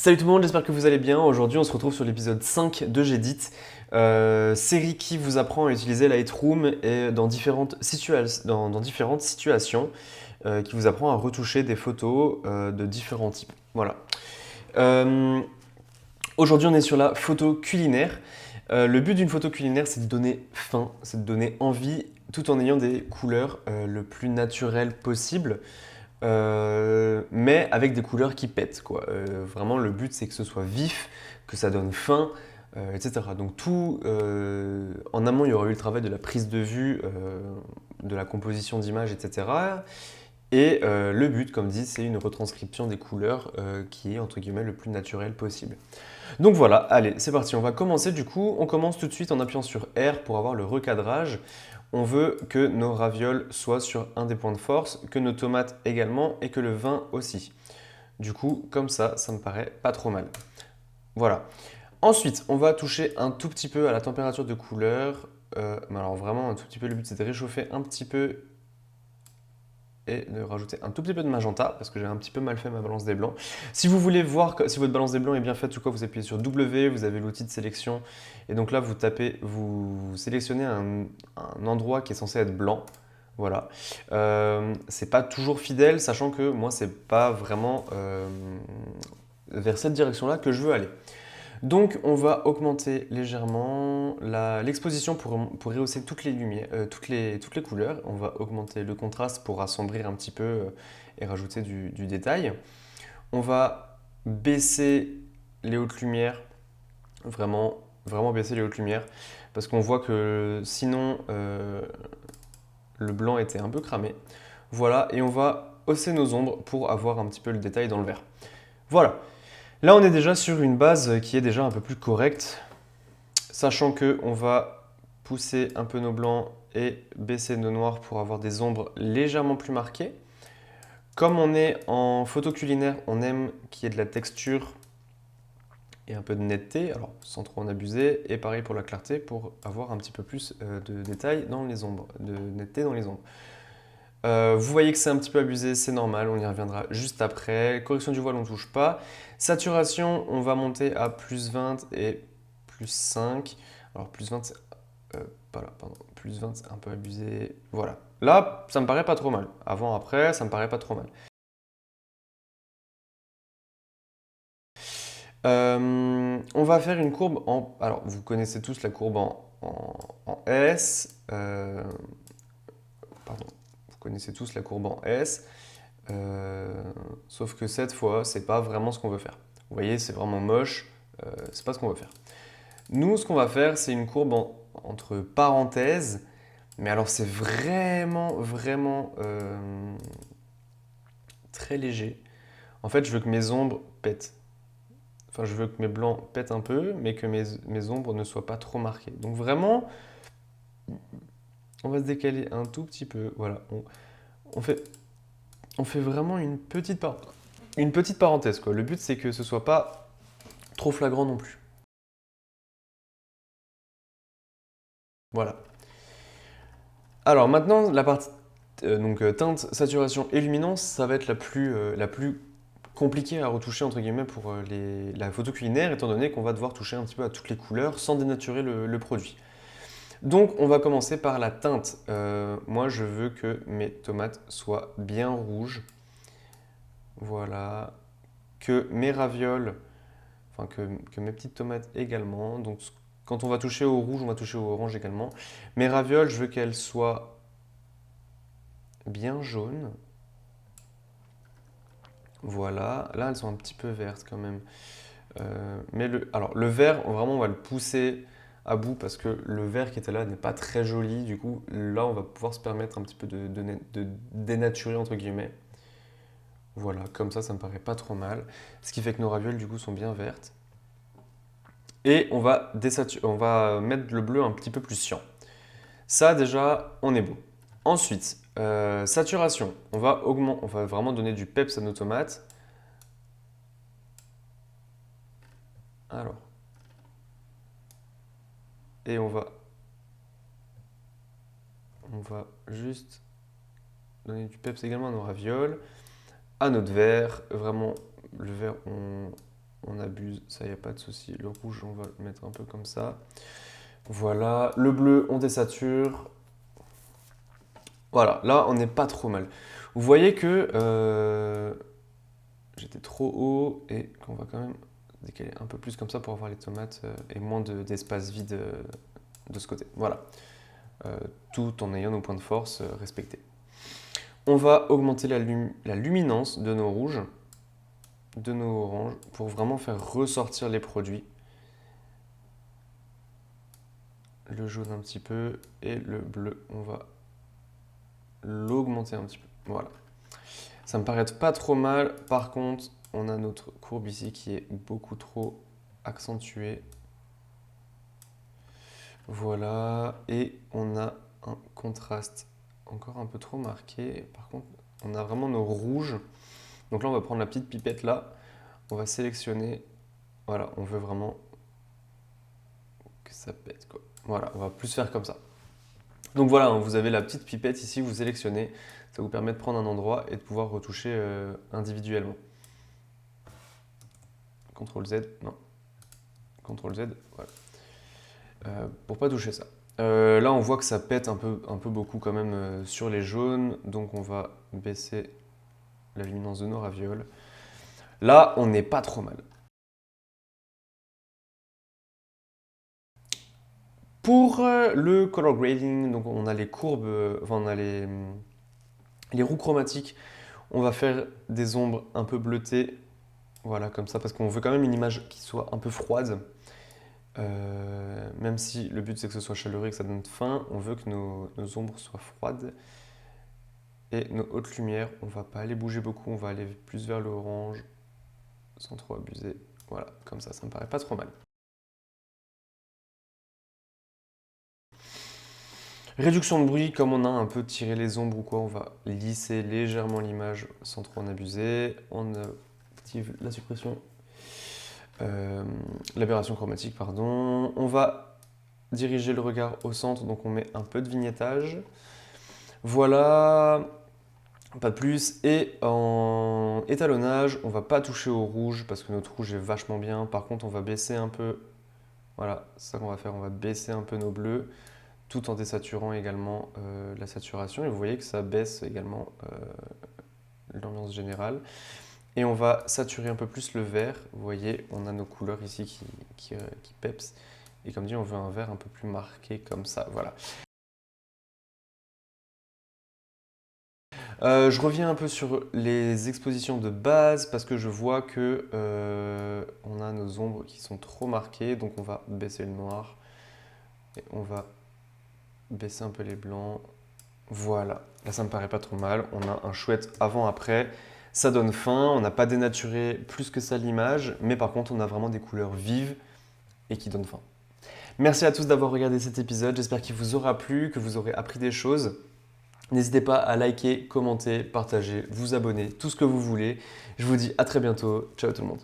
Salut tout le monde, j'espère que vous allez bien. Aujourd'hui, on se retrouve sur l'épisode 5 de Gedit, série qui vous apprend à utiliser Lightroom et dans différentes situations, qui vous apprend à retoucher des photos de différents types. Voilà. Euh, Aujourd'hui, on est sur la photo culinaire. Le but d'une photo culinaire, c'est de donner faim, c'est de donner envie, tout en ayant des couleurs le plus naturelles possible. Mais avec des couleurs qui pètent, quoi. Vraiment, le but, c'est que ce soit vif, que ça donne faim, etc. Donc tout, en amont, il y aura eu le travail de la prise de vue, de la composition d'images, etc. Et le but, comme dit, c'est une retranscription des couleurs qui est, entre guillemets, le plus naturel possible. Donc voilà, allez, c'est parti, on va commencer du coup. On commence tout de suite en appuyant sur R pour avoir le recadrage. On veut que nos ravioles soient sur un des points de force, que nos tomates également et que le vin aussi. Du coup, comme ça me paraît pas trop mal. Voilà. Ensuite, on va toucher un tout petit peu à la température de couleur. Mais alors vraiment un tout petit peu, le but c'est de réchauffer un petit peu et de rajouter un tout petit peu de magenta parce que j'ai un petit peu mal fait ma balance des blancs. Si vous voulez voir si votre balance des blancs est bien faite ou quoi, vous appuyez sur W, vous avez l'outil de sélection et donc là vous tapez, vous sélectionnez un endroit qui est censé être blanc. Voilà. C'est pas toujours fidèle, sachant que moi c'est pas vraiment vers cette direction-là que je veux aller. Donc on va augmenter légèrement l'exposition pour rehausser toutes les lumières, toutes les couleurs. On va augmenter le contraste pour assombrir un petit peu et rajouter du détail. On va baisser les hautes lumières, vraiment, vraiment baisser les hautes lumières, parce qu'on voit que sinon le blanc était un peu cramé. Voilà, et on va hausser nos ombres pour avoir un petit peu le détail dans le vert. Voilà. Là, on est déjà sur une base qui est déjà un peu plus correcte, sachant que on va pousser un peu nos blancs et baisser nos noirs pour avoir des ombres légèrement plus marquées. Comme on est en photo culinaire, on aime qu'il y ait de la texture et un peu de netteté, alors sans trop en abuser, et pareil pour la clarté, pour avoir un petit peu plus de détails dans les ombres, de netteté dans les ombres. Vous voyez que c'est un petit peu abusé, c'est normal, on y reviendra juste après. Correction du voile, on ne touche pas. Saturation, on va monter à plus 20 et plus 5. Alors plus 20, pas là, pardon. Plus 20, c'est un peu abusé. Voilà. Là, ça me paraît pas trop mal. Avant, après, ça me paraît pas trop mal. On va faire une courbe en... Alors, vous connaissez tous la courbe en S. Pardon. Vous connaissez tous la courbe en S. Euh, Sauf que cette fois, c'est pas vraiment ce qu'on veut faire. Vous voyez, c'est vraiment moche, c'est pas ce qu'on veut faire. Nous, ce qu'on va faire, c'est une courbe entre parenthèses, mais alors c'est vraiment, vraiment très léger. En fait, je veux que mes ombres pètent. Enfin, je veux que mes blancs pètent un peu, mais que mes ombres ne soient pas trop marquées. Donc vraiment, on va se décaler un tout petit peu. Voilà, on fait, on fait vraiment une petite parenthèse, quoi. Le but, c'est que ce soit pas trop flagrant non plus. Voilà. Alors maintenant, la partie teinte, saturation et luminance, ça va être la plus compliquée à retoucher entre guillemets pour la photo culinaire, étant donné qu'on va devoir toucher un petit peu à toutes les couleurs sans dénaturer le produit. Donc on va commencer par la teinte. Moi je veux que mes tomates soient bien rouges. Voilà. Que mes ravioles, enfin que mes petites tomates également. Donc quand on va toucher au rouge, on va toucher au orange également. Mes ravioles, je veux qu'elles soient bien jaunes. Voilà, là elles sont un petit peu vertes quand même. Mais alors le vert, vraiment on va le pousser à bout parce que le vert qui était là n'est pas très joli. Du coup, là on va pouvoir se permettre un petit peu de dénaturer entre guillemets. Voilà, comme ça me paraît pas trop mal. Ce qui fait que nos ravioles du coup sont bien vertes. Et on va mettre le bleu un petit peu plus cyan. Ça déjà, on est bon. Ensuite, saturation. On va vraiment donner du peps à nos tomates. Alors, et on va juste donner du peps également à nos ravioles, à notre verre. Vraiment, le verre, on ça, il n'y a pas de souci. Le rouge, on va le mettre un peu comme ça. Voilà, le bleu, on désature. Voilà, là, on n'est pas trop mal. Vous voyez que j'étais trop haut et qu'on va quand même décaler un peu plus comme ça pour avoir les tomates et moins d'espace vide de ce côté. Voilà, tout en ayant nos points de force respectés. On va augmenter la luminance de nos rouges, de nos oranges, pour vraiment faire ressortir les produits. Le jaune un petit peu et le bleu, on va l'augmenter un petit peu. Voilà. Ça me paraît pas trop mal. Par contre, on a notre courbe ici qui est beaucoup trop accentuée. Voilà. Et on a un contraste encore un peu trop marqué. Par contre, on a vraiment nos rouges. Donc là, on va prendre la petite pipette là. On va sélectionner. Voilà, on veut vraiment que ça pète, quoi. Voilà, on va plus faire comme ça. Donc voilà, vous avez la petite pipette ici, vous sélectionnez. Ça vous permet de prendre un endroit et de pouvoir retoucher individuellement. CTRL Z, non. CTRL Z, voilà. Pour pas toucher ça. Là, on voit que ça pète un peu beaucoup quand même sur les jaunes. Donc on va baisser la luminance de nos ravioles. Là, on n'est pas trop mal. Pour le color grading, donc on a les courbes, enfin on a les roues chromatiques. On va faire des ombres un peu bleutées, voilà, comme ça, parce qu'on veut quand même une image qui soit un peu froide. Même si le but c'est que ce soit chaleureux et que ça donne faim, on veut que nos ombres soient froides. Et nos hautes lumières, on va pas aller bouger beaucoup, on va aller plus vers le orange, sans trop abuser. Voilà, comme ça me paraît pas trop mal. Réduction de bruit, comme on a un peu tiré les ombres ou quoi, on va lisser légèrement l'image sans trop en abuser. On active la suppression, l'aberration chromatique, pardon. On va diriger le regard au centre, donc on met un peu de vignettage. Voilà, pas de plus. Et en étalonnage, on va pas toucher au rouge parce que notre rouge est vachement bien. Par contre, on va baisser un peu, voilà, c'est ça qu'on va faire, on va baisser un peu nos bleus, tout en désaturant également la saturation. Et vous voyez que ça baisse également l'ambiance générale. Et on va saturer un peu plus le vert. Vous voyez, on a nos couleurs ici qui peps. Et comme dit, on veut un vert un peu plus marqué comme ça. Voilà. Je reviens un peu sur les expositions de base parce que je vois que on a nos ombres qui sont trop marquées. Donc on va baisser le noir. Et on va baisser un peu les blancs. Voilà, là ça me paraît pas trop mal. On a un chouette avant-après. Ça donne faim, on n'a pas dénaturé plus que ça l'image, mais par contre on a vraiment des couleurs vives et qui donnent faim. Merci à tous d'avoir regardé cet épisode, j'espère qu'il vous aura plu, que vous aurez appris des choses. N'hésitez pas à liker, commenter, partager, vous abonner, tout ce que vous voulez. Je vous dis à très bientôt, ciao tout le monde.